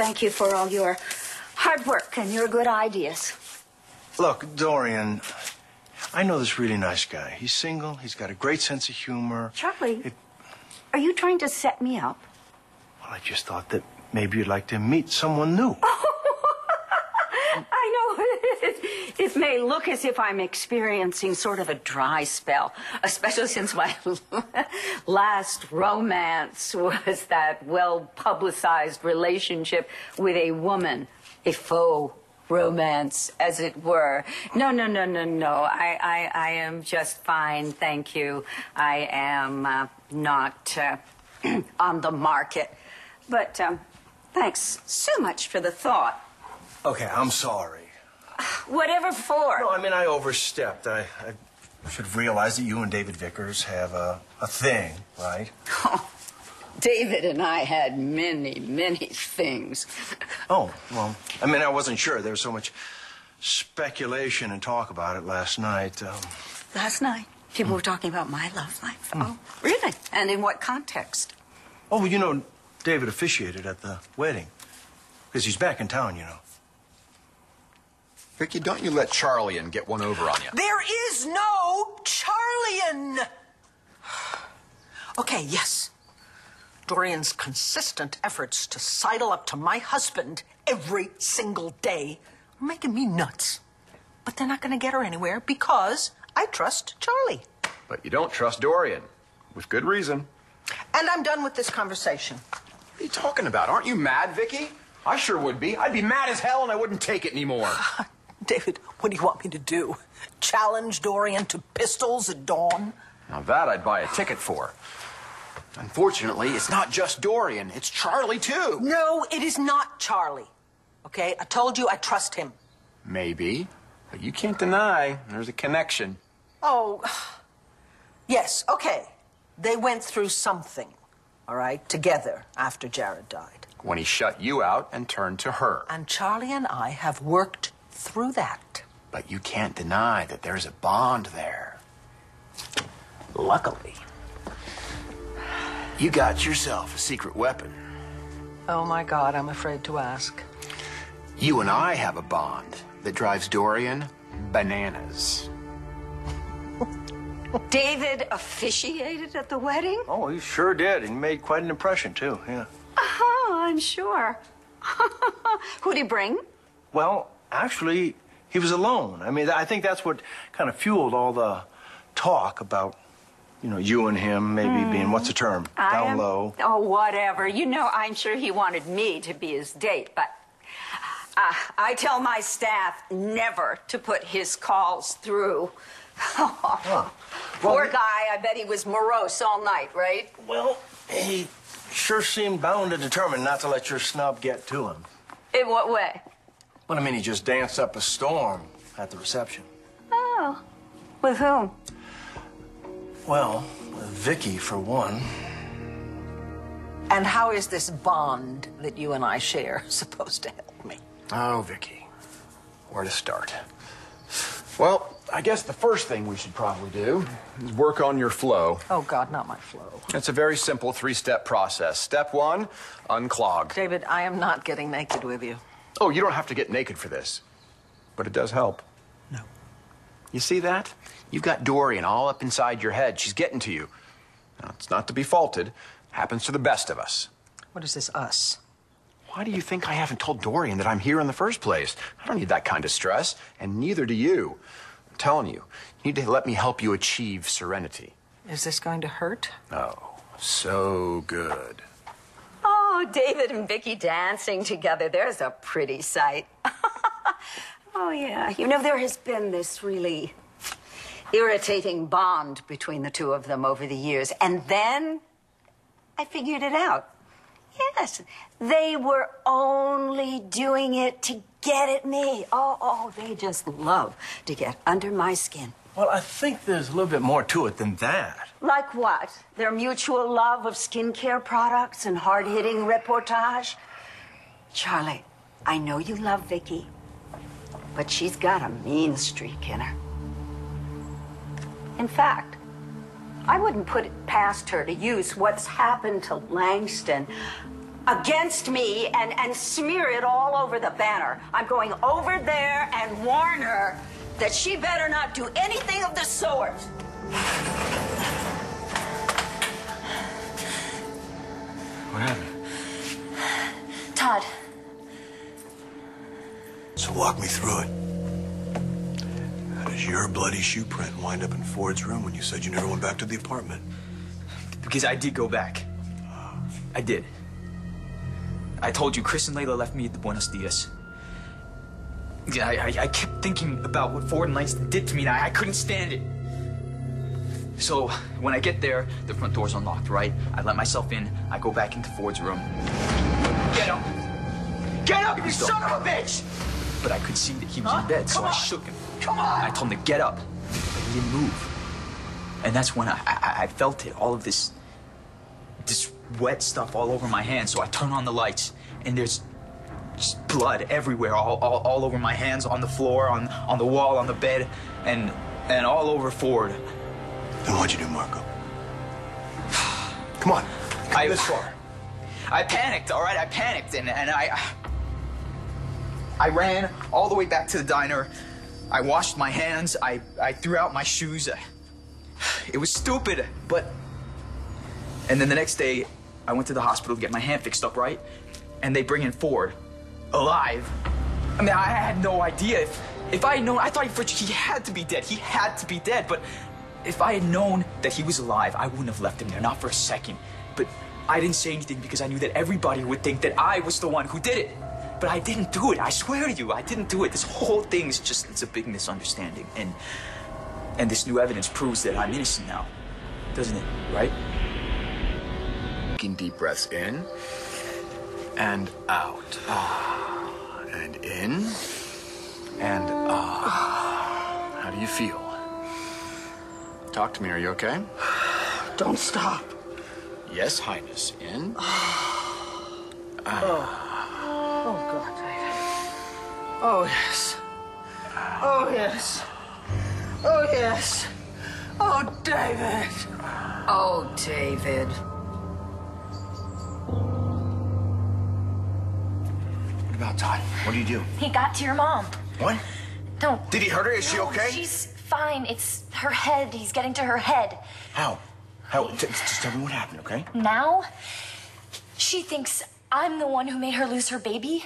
thank you for all your hard work and your good ideas. Look, Dorian, I know this really nice guy. He's single. He's got a great sense of humor. Charlie, are you trying to set me up? Well, I just thought that maybe you'd like to meet someone new. I know it may look as if I'm experiencing sort of a dry spell, especially since my last romance was that well-publicized relationship with a woman, a faux romance, as it were. No. I am just fine, thank you. I am not on the market. But thanks so much for the thought. Okay, I'm sorry. Whatever for. No, I mean, I overstepped. I should have realized that you and David Vickers have a thing, right? Oh, David and I had many things. Oh, well, I mean, I wasn't sure. There was so much speculation and talk about it last night. Last night? People were talking about my love life. Oh, really? And in what context? Oh, well, you know, David officiated at the wedding. Because he's back in town, you know. Vicky, don't you let Charlie get one over on you. There is no Charlie-in. Okay, yes. Dorian's consistent efforts to sidle up to my husband every single day are making me nuts. But they're not going to get her anywhere because I trust Charlie. But you don't trust Dorian. With good reason. And I'm done with this conversation. What are you talking about? Aren't you mad, Vicky? I sure would be. I'd be mad as hell and I wouldn't take it anymore. David, what do you want me to do? Challenge Dorian to pistols at dawn? Now that I'd buy a ticket for. Unfortunately, it's not just Dorian. It's Charlie, too. No, it is not Charlie. Okay? I told you I trust him. Maybe. But you can't deny there's a connection. Oh, yes, okay. They went through something, all right, together after Jared died. When he shut you out and turned to her. And Charlie and I have worked through that. But you can't deny that there's a bond there. Luckily. You got yourself a secret weapon. Oh, my God, I'm afraid to ask. You and I have a bond that drives Dorian bananas. David officiated at the wedding? Oh, he sure did. He made quite an impression, too, yeah. I'm sure. Who'd he bring? Well, actually, he was alone. I mean, I think that's what kind of fueled all the talk about, you know, you and him maybe being, what's the term, down low. Oh, whatever. You know, I'm sure he wanted me to be his date, but I tell my staff never to put his calls through. Poor guy, I bet he was morose all night, right? Well, he sure seemed bound and determined not to let your snub get to him. In what way? Well, I mean, he just danced up a storm at the reception. Oh, with whom? Well, with Vicky, for one. And how is this bond that you and I share supposed to help me? Oh, Vicky, where to start? Well, I guess the first thing we should probably do is work on your flow. Oh, God, not my flow. It's a very simple three-step process. Step one, unclog. David, I am not getting naked with you. Oh, you don't have to get naked for this, but it does help. No. You see that? You've got Dorian all up inside your head. She's getting to you. Now, it's not to be faulted. Happens to the best of us. What is this, us? Why do you think I haven't told Dorian that I'm here in the first place? I don't need that kind of stress, and neither do you. I'm telling you, you need to let me help you achieve serenity. Is this going to hurt? Oh, so good. Oh, David and Vicky dancing together. There's a pretty sight. Oh, yeah. You know, there has been this really irritating bond between the two of them over the years. And then I figured it out. Yes, they were only doing it to get at me. Oh, they just love to get under my skin. Well, I think there's a little bit more to it than that. Like what? Their mutual love of skincare products and hard-hitting reportage? Charlie, I know you love Vicky, but she's got a mean streak in her. In fact, I wouldn't put it past her to use what's happened to Langston against me and smear it all over the banner. I'm going over there and warn her that she better not do anything of the sort. What happened? Todd. So walk me through it. How does your bloody shoe print wind up in Ford's room when you said you never went back to the apartment? Because I did go back. I did. I told you Chris and Layla left me at the Buenos Dias. I kept thinking about what Ford and Langston did to me, and I couldn't stand it. So when I get there, the front door's unlocked, right? I let myself in. I go back into Ford's room. Get up! Get up, you son of a bitch! But I could see that he was in bed, so I shook him. Come on! I told him to get up, but he didn't move. And that's when I felt it, all of this wet stuff all over my hands. So I turn on the lights, and there's just blood everywhere, all over my hands, on the floor, on the wall, on the bed, and all over Ford. Then what'd you do, Markko? Come on, come this far. I panicked, all right? I panicked, and I ran all the way back to the diner. I washed my hands. I threw out my shoes. It was stupid, but... And then the next day, I went to the hospital to get my hand fixed up, right? And they bring in Ford, alive. I mean, I had no idea. If I had known, I thought he had to be dead. He had to be dead, but if I had known that he was alive, I wouldn't have left him there, not for a second. But I didn't say anything because I knew that everybody would think that I was the one who did it. But I didn't do it. I swear to you, I didn't do it. This whole thing is just, it's a big misunderstanding. And this new evidence proves that I'm innocent now. Doesn't it, right? Taking deep breaths in and out. And in and out. How do you feel? Talk to me, are you okay? Don't stop. Yes, Highness. In. Oh, God, David. Oh, yes. Oh, yes. Oh, yes. Oh, David. Oh, David. What about Todd? What do you do? He got to your mom. What? Don't. Did he hurt her? Is she okay? She's fine. It's her head. He's getting to her head. How? Just tell me what happened, okay? Now, she thinks I'm the one who made her lose her baby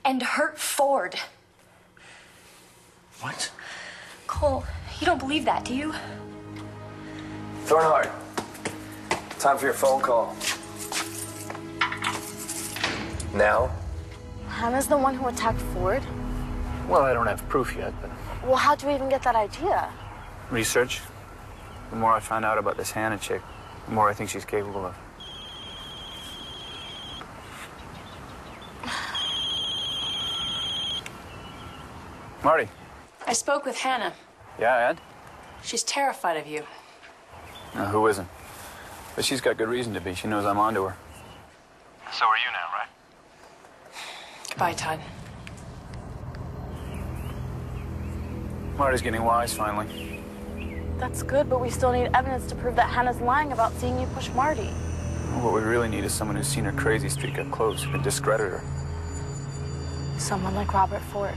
and hurt Ford. What? Cole, you don't believe that, do you? Thornhart, time for your phone call. Now? Hannah's the one who attacked Ford? Well, I don't have proof yet, but... Well, how'd you even get that idea? Research. The more I find out about this Hannah chick, the more I think she's capable of. Marty. I spoke with Hannah. Yeah, Ed? She's terrified of you. No, who isn't? But she's got good reason to be. She knows I'm onto her. So are you now, right? Goodbye, Todd. Marty's getting wise, finally. That's good, but we still need evidence to prove that Hannah's lying about seeing you push Marty. Well, what we really need is someone who's seen her crazy streak up close, who can discredit her. Someone like Robert Ford.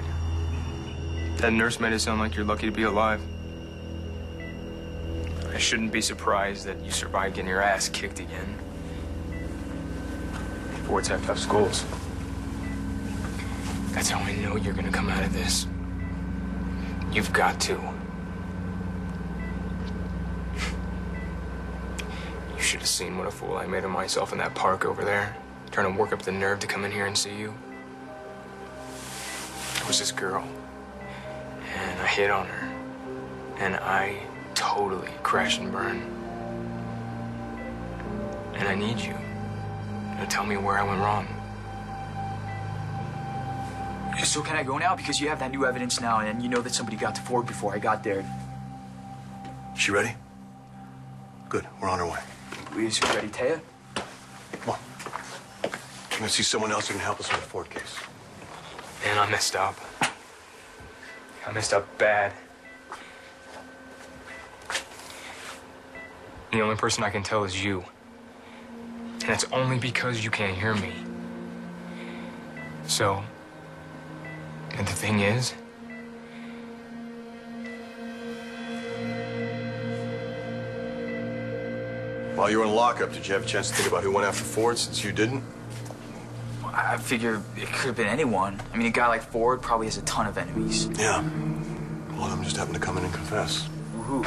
That nurse made it sound like you're lucky to be alive. I shouldn't be surprised that you survived getting your ass kicked again. Fords have tough schools. That's how I know you're gonna come out of this. You've got to. You should have seen what a fool I made of myself in that park over there, trying to work up the nerve to come in here and see you. There was this girl, and I hit on her, and I totally crash and burn. And I need you to tell me where I went wrong. So can I go now? Because you have that new evidence now, and you know that somebody got to Ford before I got there. She ready? Good, we're on our way. Is you ready, Taya? Come on. I'm gonna see someone else who can help us with the Ford case. Man, I messed up. I messed up bad. The only person I can tell is you. And it's only because you can't hear me. So, and the thing is, While you were in lockup, did you have a chance to think about who went after Ford since you didn't? I figure it could have been anyone. I mean, a guy like Ford probably has a ton of enemies. Yeah. One of them just happened to come in and confess. Who?